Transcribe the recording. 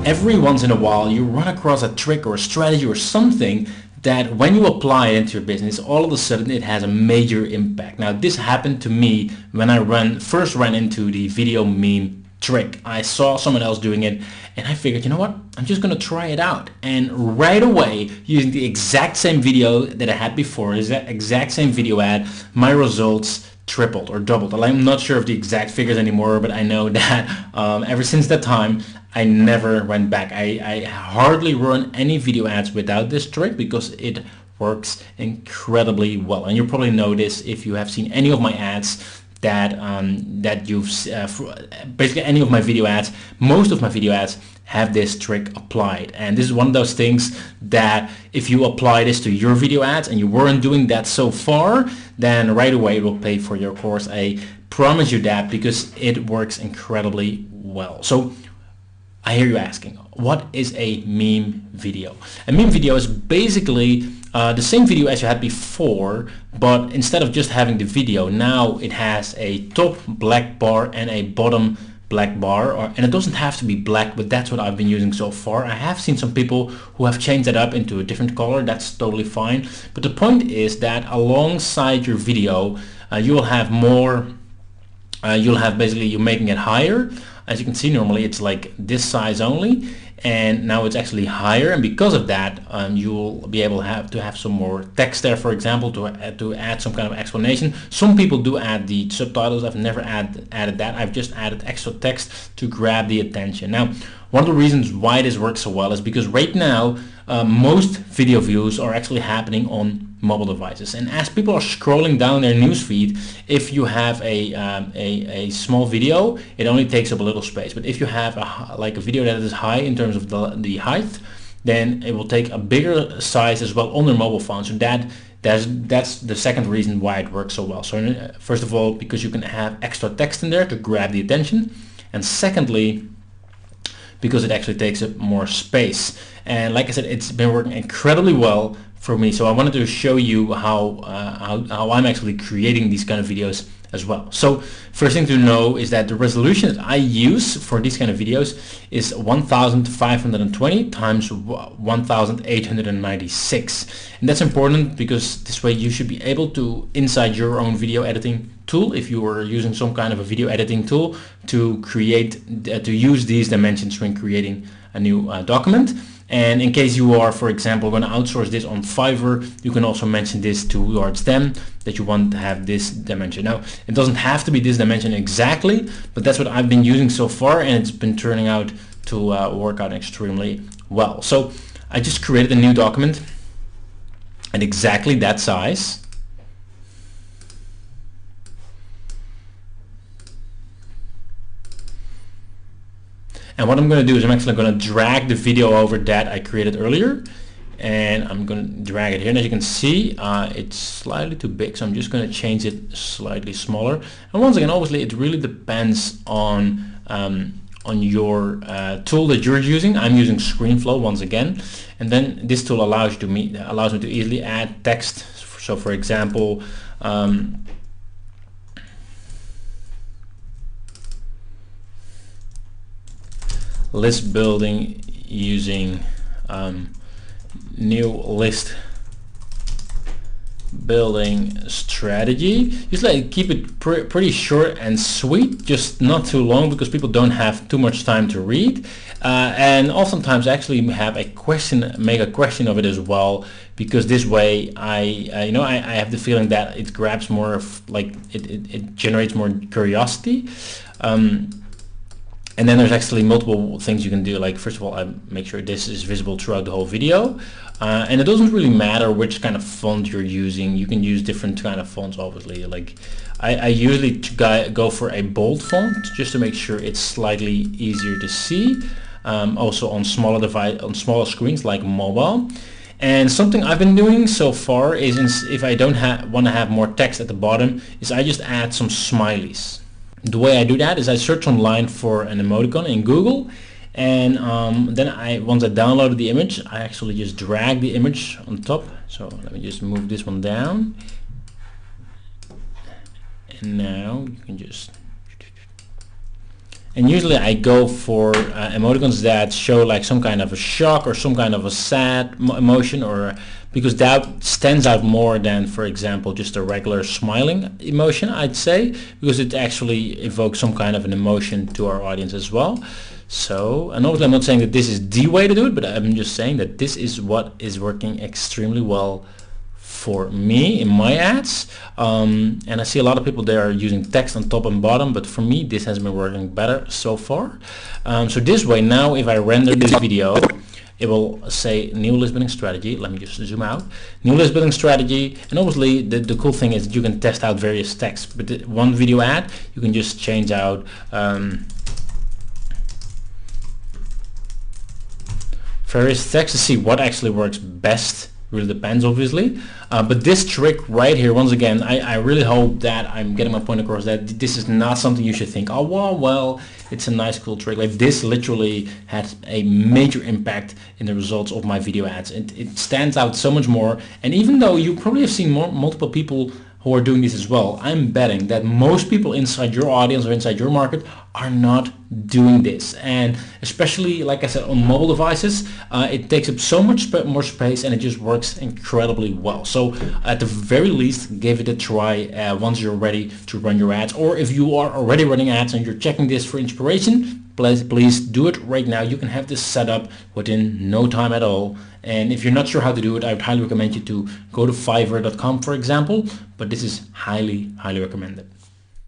every once in a while you run across a trick or a strategy or something that when you apply it into your business, all of a sudden it has a major impact. Now this happened to me when I first ran into the video meme trick. I saw someone else doing it and I figured, you know what, I'm just gonna try it out. And right away, using the exact same video that I had before, is that exact same video ad, my results tripled or doubled. I'm not sure of the exact figures anymore, but I know that ever since that time I never went back. I hardly run any video ads without this trick because it works incredibly well. And you probably know this if you have seen any of my ads, that you've basically any of my video ads, most of my video ads have this trick applied. And this is one of those things that if you apply this to your video ads and you weren't doing that so far, then right away it will pay for your course. I promise you that, because it works incredibly well. So I hear you asking, what is a meme video? A meme video is basically the same video as you had before, but instead of just having the video, now it has a top black bar and a bottom black bar, and it doesn't have to be black, but that's what I've been using so far. I have seen some people who have changed that up into a different color. That's totally fine. But the point is that alongside your video, you will have more, you'll have basically you making it higher. As you can see, normally it's like this size only, and now it's actually higher, and because of that you will be able to have some more text there, for example, to add some kind of explanation. Some people do add the subtitles. I've never added that. I've just added extra text to grab the attention. Now, one of the reasons why this works so well is because right now most video views are actually happening on mobile devices, and as people are scrolling down their newsfeed, if you have a small video, it only takes up a little space. But if you have like a video that is high in terms of the height, then it will take a bigger size as well on their mobile phone. So that's the second reason why it works so well. So first of all, because you can have extra text in there to grab the attention, and secondly, because it actually takes up more space. And like I said, it's been working incredibly well for me. So I wanted to show you how I'm actually creating these kind of videos as well. So first thing to know is that the resolution that I use for these kind of videos is 1520 times 1896. And that's important because this way you should be able to, inside your own video editing tool, if you are using some kind of a video editing tool, to use these dimensions when creating a new document. And in case you are, for example, going to outsource this on Fiverr, you can also mention this towards them that you want to have this dimension. Now, it doesn't have to be this dimension exactly, but that's what I've been using so far, and it's been turning out to work out extremely well. So I just created a new document at exactly that size. And what I'm going to do is I'm actually going to drag the video over that I created earlier, and I'm going to drag it here. And as you can see, it's slightly too big, so I'm just going to change it slightly smaller. And once again, obviously, it really depends on your tool that you're using. I'm using ScreenFlow once again, and then this tool allows me to easily add text. So, for example, list building using new list building strategy. Just like keep it pretty short and sweet, just not too long, because people don't have too much time to read, and oftentimes actually have a question, make a question of it as well, because this way I have the feeling that it grabs more of, like, it generates more curiosity. And then there's actually multiple things you can do. Like, first of all, I make sure this is visible throughout the whole video. And it doesn't really matter which kind of font you're using. You can use different kind of fonts, obviously. Like, I usually go for a bold font just to make sure it's slightly easier to see. Also on smaller screens like mobile. And something I've been doing so far is, if I don't want to have more text at the bottom, is I just add some smileys. The way I do that is I search online for an emoticon in Google, and then once I downloaded the image, I actually just drag the image on top. So let me just move this one down, and now you can just And usually I go for emoticons that show like some kind of a shock or some kind of a sad emotion, or because that stands out more than, for example, just a regular smiling emotion, I'd say, because it actually evokes some kind of an emotion to our audience as well. So, and obviously I'm not saying that this is the way to do it, but I'm just saying that this is what is working extremely well for me in my ads, and I see a lot of people there are using text on top and bottom, but for me this has been working better so far. So this way, now if I render this video, it will say new list building strategy. Let me just zoom out. New list building strategy, and obviously the cool thing is that you can test out various texts, but one video ad you can just change out various text to see what actually works best. Really depends, obviously, but this trick right here, once again, I really hope that I'm getting my point across, that this is not something you should think, oh well, it's a nice cool trick. Like, this literally had a major impact in the results of my video ads. It stands out so much more, and even though you probably have seen multiple people who are doing this as well, I'm betting that most people inside your audience or inside your market are not doing this. And especially, like I said, on mobile devices, it takes up so much more space, and it just works incredibly well. So at the very least, give it a try once you're ready to run your ads, or if you are already running ads and you're checking this for inspiration, please do it right now. You can have this set up within no time at all. And if you're not sure how to do it, I would highly recommend you to go to Fiverr.com, for example, but this is highly recommended.